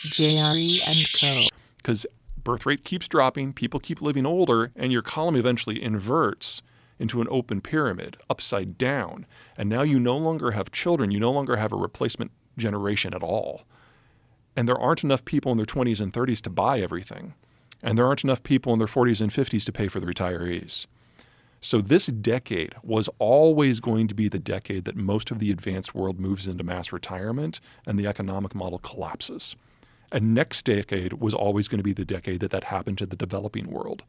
JRE and Co. Because birth rate keeps dropping, people keep living older, and your column eventually inverts into an open pyramid, upside down. And now you no longer have children. You no longer have a replacement generation at all. And there aren't enough people in their 20s and 30s to buy everything. And there aren't enough people in their 40s and 50s to pay for the retirees. So this decade was always going to be the decade that most of the advanced world moves into mass retirement and the economic model collapses. And next decade was always going to be the decade that happened to the developing world.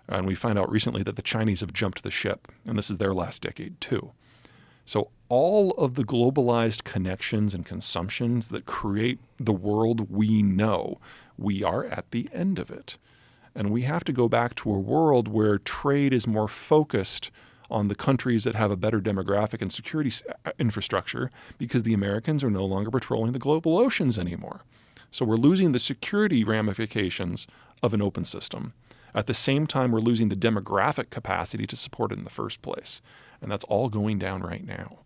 And we find out recently that the Chinese have jumped the ship, and this is their last decade too. So all of the globalized connections and consumptions that create the world we know, we are at the end of it. And we have to go back to a world where trade is more focused on the countries that have a better demographic and security infrastructure, because the Americans are no longer patrolling the global oceans anymore. So we're losing the security ramifications of an open system. At the same time, we're losing the demographic capacity to support it in the first place. And that's all going down right now.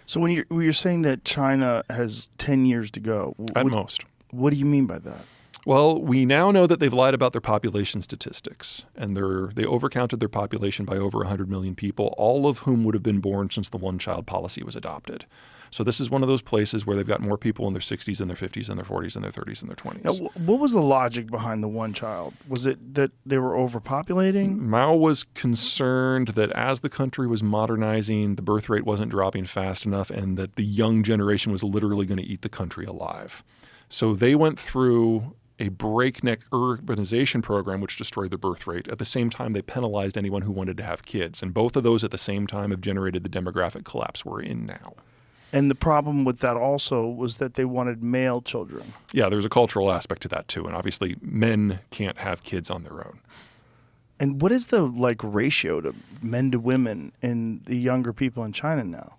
So when you're saying that China has 10 years to go, at most. What do you mean by that? Well, we now know that they've lied about their population statistics, and they overcounted their population by over 100 million people, all of whom would have been born since the one-child policy was adopted. So this is one of those places where they've got more people in their 60s and their 50s and their 40s and their 30s and their 20s. Now, what was the logic behind the one child? Was it that they were overpopulating? Mao was concerned that as the country was modernizing, the birth rate wasn't dropping fast enough, and that the young generation was literally going to eat the country alive. So they went through a breakneck urbanization program which destroyed the birth rate. At the same time, they penalized anyone who wanted to have kids. And both of those at the same time have generated the demographic collapse we're in now. And the problem with that also was that they wanted male children. Yeah, there's a cultural aspect to that too. And obviously, men can't have kids on their own. And what is the ratio to men to women in the younger people in China now?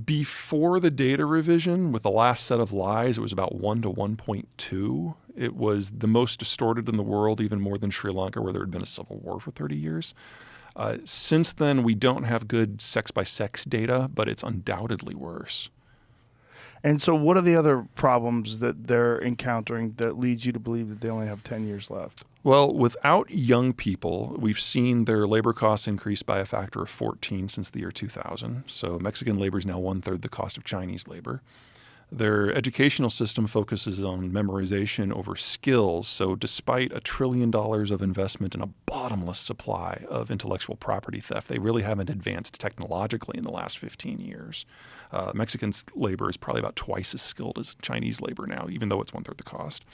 Before the data revision, with the last set of lies, it was about 1 to 1.2. It was the most distorted in the world, even more than Sri Lanka, where there had been a civil war for 30 years. Since then, we don't have good sex-by-sex data, but it's undoubtedly worse. And so what are the other problems that they're encountering that leads you to believe that they only have 10 years left? Well, without young people, we've seen their labor costs increase by a factor of 14 since the year 2000. So Mexican labor is now 1/3 the cost of Chinese labor. Their educational system focuses on memorization over skills. So despite $1 trillion of investment in a bottomless supply of intellectual property theft, they really haven't advanced technologically in the last 15 years. Mexican labor is probably about twice as skilled as Chinese labor now, even though it's 1/3 the cost.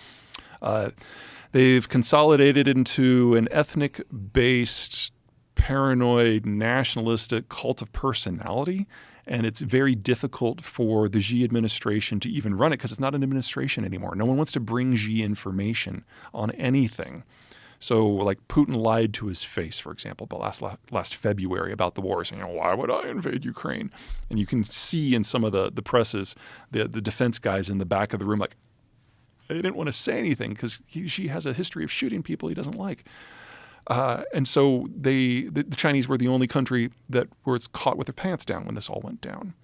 They've consolidated into an ethnic-based, paranoid, nationalistic cult of personality. And it's very difficult for the Xi administration to even run it because it's not an administration anymore. No one wants to bring Xi information on anything. So like Putin lied to his face, for example, but last February about the war, saying, why would I invade Ukraine? And you can see in some of the presses, the defense guys in the back of the room, like, they didn't want to say anything because Xi has a history of shooting people he doesn't like. And so the Chinese were the only country that was caught with their pants down when this all went down.